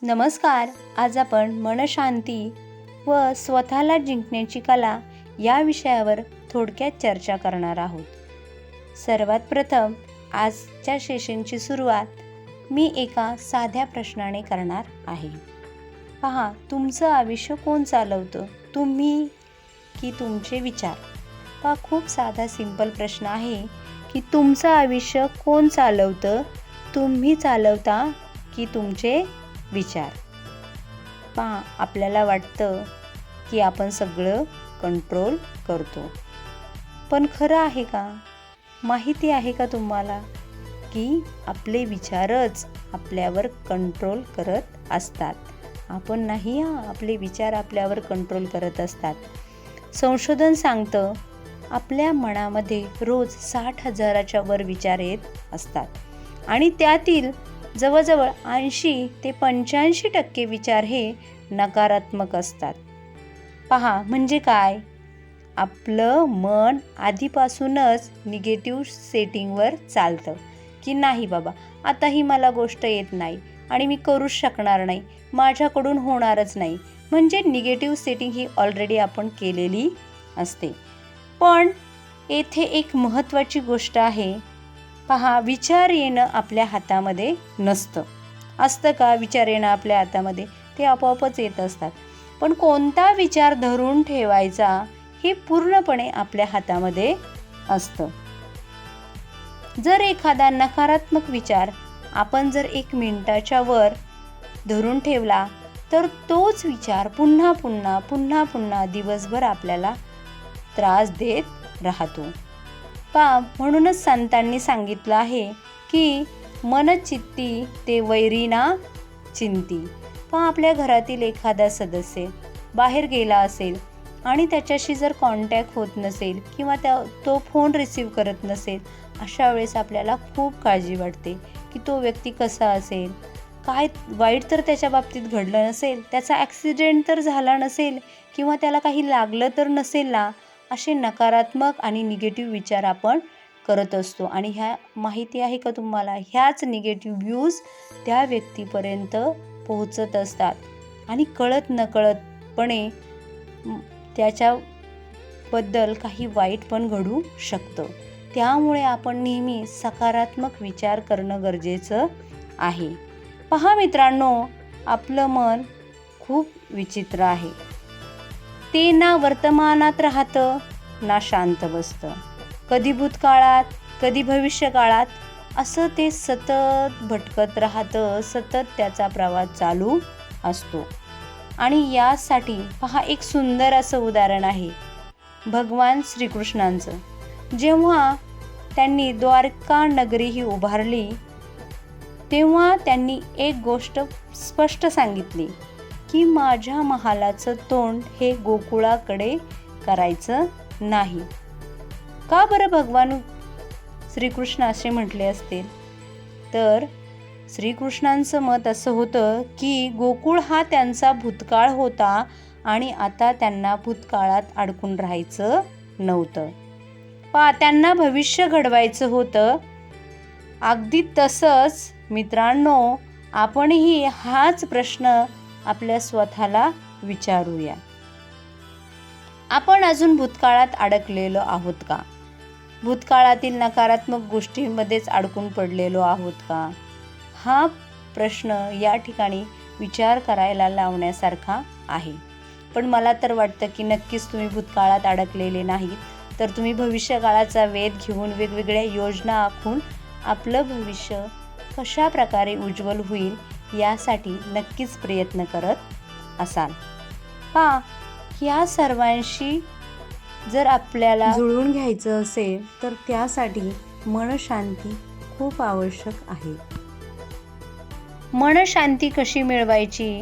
नमस्कार. आज आपण मनशांती व स्वतःला जिंकण्याची कला या विषयावर थोडक्यात चर्चा करणार आहोत. सर्वात प्रथम आजच्या सेशनची सुरुवात मी एका साध्या प्रश्नाने करणार आहे. पहा, तुमचं आयुष्य कोण चालवतं, तुम्ही की तुमचे विचार? पहा, खूप साधा सिंपल प्रश्न आहे की तुमचं आयुष्य कोण चालवतं, तुम्ही चालवता की तुमचे विचार? पहा, आपल्याला वाटतं की आपण सगळं कंट्रोल करतो, पण खरं आहे का? माहिती आहे का तुम्हाला की आपले विचारच आपल्यावर कंट्रोल करत असतात? आपण नाही, आपले विचार आपल्यावर कंट्रोल करत असतात. संशोधन सांगतं आपल्या मनामध्ये रोज 60,000च्या वर विचार येत असतात आणि त्यातील जवळजवळ 80 ते 85% विचार हे नकारात्मक असतात. पहा, म्हणजे काय? आपलं मन आधीपासूनच निगेटिव्ह सेटिंगवर चालतं की नाही बाबा, आता ही मला गोष्ट येत नाही आणि मी करूच शकणार नाही, माझ्याकडून होणारच नाही. म्हणजे निगेटिव्ह सेटिंग ही ऑलरेडी आपण केलेली असते. पण येथे एक महत्त्वाची गोष्ट आहे. पहा, विचार येणं आपल्या हातामध्ये नसतं. असतं का विचार येणं आपल्या हातामध्ये? ते आपोआपच येत असतात. पण कोणता विचार धरून ठेवायचा हे पूर्णपणे आपल्या हातामध्ये असतं. जर एखादा नकारात्मक विचार आपण जर 1 मिनिटाच्या वर धरून ठेवला तर तोच विचार पुन्हा पुन्हा दिवसभर आपल्याला त्रास देत राहतो. म्हणूनच संतांनी सांगितलं आहे की मनचित्ती ते वैरी ना चिंती. आपल्या घरातील एखादा सदस्य बाहेर गेला असेल आणि त्याच्याशी जर कॉन्टॅक्ट होत नसेल किंवा तो फोन रिसीव करत नसेल, अशा वेळेस आपल्याला खूप काळजी वाटते की तो व्यक्ती कसा असेल, काय वाईट तर त्याच्या बाबतीत घडलं नसेल, त्याचा ॲक्सिडेंट तर झाला नसेल किंवा त्याला काही लागलं तर नसेल ना. असे नकारात्मक आणि निगेटिव्ह विचार आपण करत असतो आणि ह्या माहिती आहे का तुम्हाला, ह्याच निगेटिव्ह व्ह्यूज त्या व्यक्तीपर्यंत पोहोचत असतात आणि कळत नकळतपणे त्याच्याबद्दल काही वाईट पण घडू शकतं. त्यामुळे आपण नेहमी सकारात्मक विचार करणं गरजेचं आहे. पहा मित्रांनो, आपलं मन खूप विचित्र आहे. ते ना वर्तमानात राहतं ना शांत बसतं. कधी भूतकाळात कधी भविष्यकाळात असं ते सतत भटकत राहतं. सतत त्याचा प्रवास चालू असतो. आणि यासाठी पहा, एक सुंदर असं उदाहरण आहे भगवान श्रीकृष्णांचं. जेव्हा त्यांनी द्वारका नगरी ही उभारली तेव्हा त्यांनी एक गोष्ट स्पष्ट सांगितली की माझ्या महालाचं तोंड हे गोकुळाकडे करायचं नाही. का बरं भगवान श्रीकृष्ण असे म्हटले असतील? तर श्रीकृष्णांचं मत असं होतं की गोकुळ हा त्यांचा भूतकाळ होता आणि आता त्यांना भूतकाळात अडकून राहायचं नव्हतं. त्यांना भविष्य घडवायचं होतं. अगदी तसंच मित्रांनो, आपणही हाच प्रश्न आपल्या स्वतःला विचारूया. आपण अजून भूतकाळात अडकलेलो आहोत का? भूतकाळातील नकारात्मक गोष्टींमध्येच अडकून पडलेलो आहोत का? हा प्रश्न या ठिकाणी विचार करायला लावण्यासारखा आहे. पण मला तर वाटतं की नक्कीच तुम्ही भूतकाळात अडकलेले नाहीत, तर तुम्ही भविष्यकाळाचा वेध घेऊन वेगवेगळ्या योजना आखून आपलं भविष्य कशा प्रकारे उज्ज्वल होईल यासाठी नक्कीच प्रयत्न करत असाल. या सर्वांशी जर आपल्याला जुळवून घ्यायचं असेल तर त्यासाठी मनशांती खूप आवश्यक आहे. मनशांती कशी मिळवायची?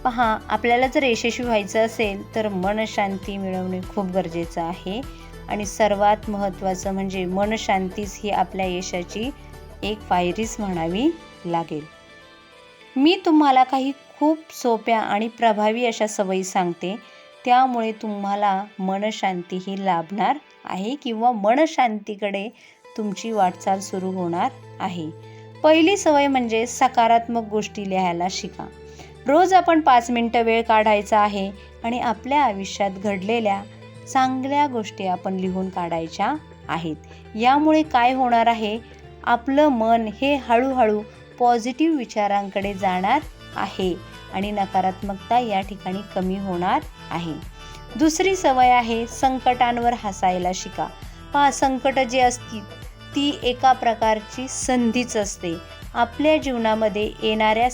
पहा, आपल्याला जर यशस्वी व्हायचं असेल तर मनशांती मिळवणे खूप गरजेचं आहे आणि सर्वात महत्त्वाचं म्हणजे मनशांतीच ही आपल्या यशाची एक पायरीच म्हणावी लागेल. मी तुम्हाला काही खूप सोप्या आणि प्रभावी अशा सवयी सांगते, त्यामुळे तुम्हाला मनशांती ही लाभणार आहे किंवा मनशांतीकडे तुमची वाटचाल सुरू होणार आहे. पहिली सवय म्हणजे सकारात्मक गोष्टी लिहायला शिका. रोज आपण 5 मिनिटं वेळ काढायचा आहे आणि आपल्या आयुष्यात घडलेल्या चांगल्या गोष्टी आपण लिहून काढायच्या आहेत. यामुळे काय होणार आहे, आपलं मन हे हळूहळू पॉझिटिव्ह विचारांकडे जाणार आहे आणि नकारात्मकता या ठिकाणी कमी होणार आहे. दुसरी सवय आहे संकटांवर हसायला शिका. पहा, संकट जे असतील ती एका प्रकारची संधीच असते. आपल्या जीवनामध्ये येणाऱ्या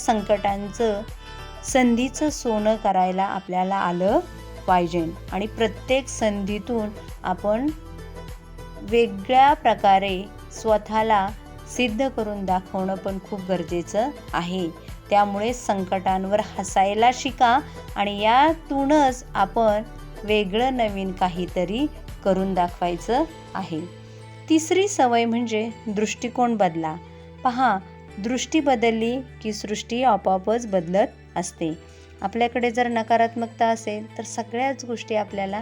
संधीचं सोनं करायला आपल्याला आलं पाहिजे आणि प्रत्येक संधीतून आपण वेगळ्या प्रकारे स्वतःला सिद्ध करून दाखवणं पण खूप गरजेचं आहे. त्यामुळे संकटांवर हसायला शिका आणि यातूनच आपण वेगळं नवीन काहीतरी करून दाखवायचं आहे. तिसरी सवय म्हणजे दृष्टिकोन बदला. पहा, दृष्टी बदलली की सृष्टी आपोआपच बदलत असते. आपल्याकडे जर नकारात्मकता असेल तर सगळ्याच गोष्टी आपल्याला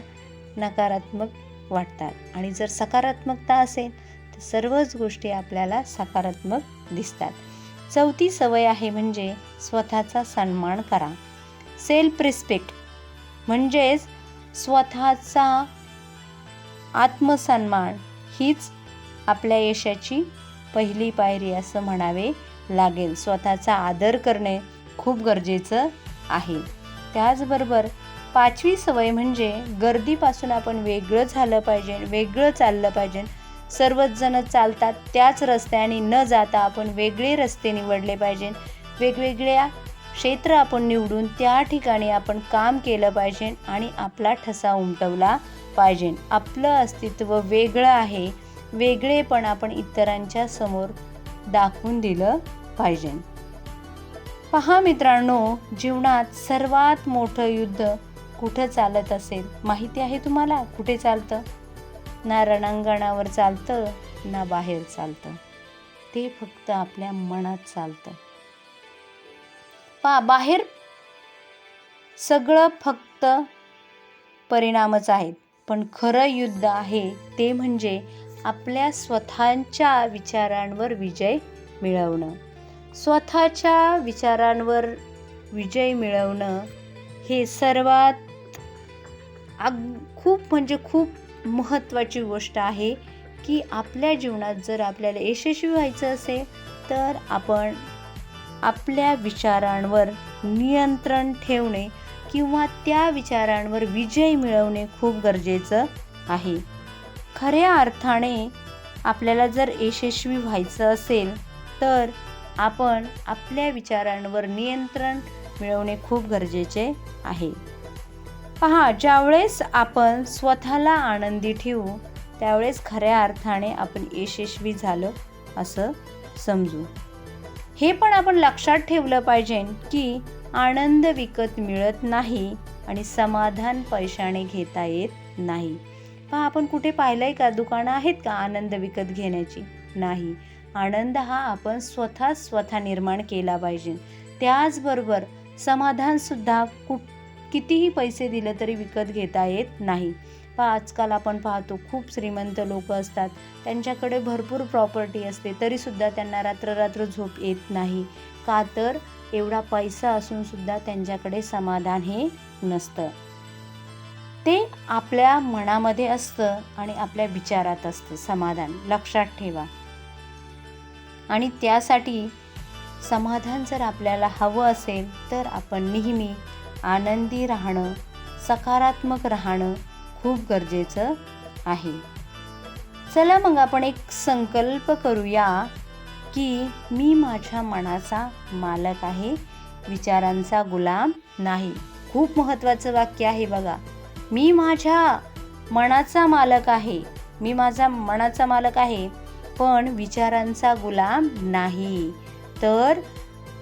नकारात्मक वाटतात आणि जर सकारात्मकता असेल तर सर्वच गोष्टी आपल्याला सकारात्मक दिसतात. चौथी सवय आहे म्हणजे स्वतःचा सन्मान करा. सेल्फ रिस्पेक्ट म्हणजेच स्वतःचा आत्मसन्मान हीच आपल्या यशाची पहिली पायरी असं म्हणावे लागेल. स्वतःचा आदर करणे खूप गरजेचं आहे. त्याचबरोबर 5वी सवय म्हणजे गर्दीपासून आपण वेगळं झालं पाहिजे, वेगळं चाललं पाहिजे. सर्वच जण चालतात त्याच रस्त्याने न जाता आपण वेगळे रस्ते निवडले पाहिजे. वेगवेगळ्या क्षेत्र आपण निवडून त्या ठिकाणी आपण काम केलं पाहिजे आणि आपला ठसा उमटवला पाहिजे. आपलं अस्तित्व वेगळं आहे, वेगळेपण आपण इतरांच्या समोर दाखवून दिलं पाहिजे. पहा मित्रांनो, जीवनात सर्वात मोठं युद्ध कुठं चालत असेल माहिती आहे तुम्हाला? कुठे चालतं? ना रणांगणावर चालतं ना बाहेर चालतं, ते फक्त आपल्या मनात चालतं. पहा, बाहेर सगळं फक्त परिणामच आहेत, पण खरं युद्ध आहे ते म्हणजे आपल्या स्वतःच्या विचारांवर विजय मिळवणं. स्वतःच्या विचारांवर विजय मिळवणं हे सर्वात खूप महत्त्वाची गोष्ट आहे की आपल्या जीवनात जर आपल्याला यशस्वी व्हायचं असेल तर आपण आपल्या विचारांवर नियंत्रण ठेवणे किंवा त्या विचारांवर विजय मिळवणे खूप गरजेचं आहे. खऱ्या अर्थाने आपल्याला जर यशस्वी व्हायचं असेल तर आपण आपल्या विचारांवर नियंत्रण मिळवणे खूप गरजेचे आहे. पहा, ज्यावेळेस आपण स्वतःला आनंदी ठेवू त्यावेळेस खऱ्या अर्थाने आपण यशस्वी झालो असं समजू. हे पण आपण लक्षात ठेवलं पाहिजे की आनंद विकत मिळत नाही आणि समाधान पैशाने घेता येत नाही. पहा, आपण कुठे पाहिलंय का? दुकानं आहेत का आनंद विकत घेण्याची? नाही. आनंद हा आपण स्वतः निर्माण केला पाहिजे. त्याचबरोबर समाधानसुद्धा कितीही पैसे दिले तरी विकत घेता येत नाही. पहा, आजकाल आपण पाहतो खूप श्रीमंत लोक असतात, त्यांच्याकडे भरपूर प्रॉपर्टी असते तरीसुद्धा त्यांना रात्र झोप येत नाही. का तर एवढा पैसा असूनसुद्धा त्यांच्याकडे समाधान हे नसतं. ते आपल्या मनामध्ये असतं आणि आपल्या विचारात असतं समाधान, लक्षात ठेवा. आणि त्यासाठी समाधान जर आपल्याला हवं असेल तर आपण नेहमी आनंदी राहणं, सकारात्मक राहणं खूप गरजेचं आहे. चला मग आपण एक संकल्प करूया की मी माझ्या मनाचा मालक आहे, विचारांचा गुलाम नाही. खूप महत्त्वाचं वाक्य आहे बघा. मी माझ्या मनाचा मालक आहे, मी माझा मनाचा मालक आहे पण विचारांचा गुलाम नाही. तर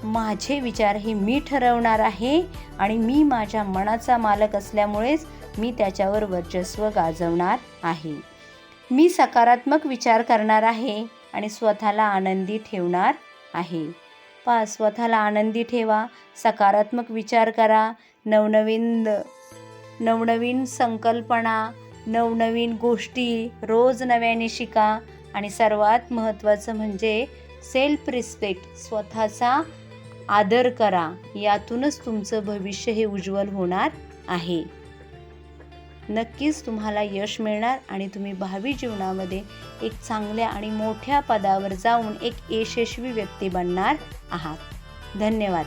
माझे विचार हे मी ठरवणार आहे आणि मी माझ्या मनाचा मालक असल्यामुळेच मी त्याच्यावर वर्चस्व गाजवणार आहे. मी सकारात्मक विचार करणार आहे आणि स्वतःला आनंदी ठेवणार आहे. पहा, स्वतःला आनंदी ठेवा, सकारात्मक विचार करा, नवनवीन संकल्पना, नवनवीन गोष्टी रोज नव्याने शिका आणि सर्वात महत्त्वाचं म्हणजे सेल्फ रिस्पेक्ट, स्वतःचा आदर करा. यातूनच तुमचं भविष्य हे उज्ज्वल होणार आहे. नक्कीच तुम्हाला यश मिळणार आणि तुम्ही भावी जीवनामध्ये एक चांगल्या आणि मोठ्या पदावर जाऊन एक यशस्वी व्यक्ती बनणार आहात. धन्यवाद.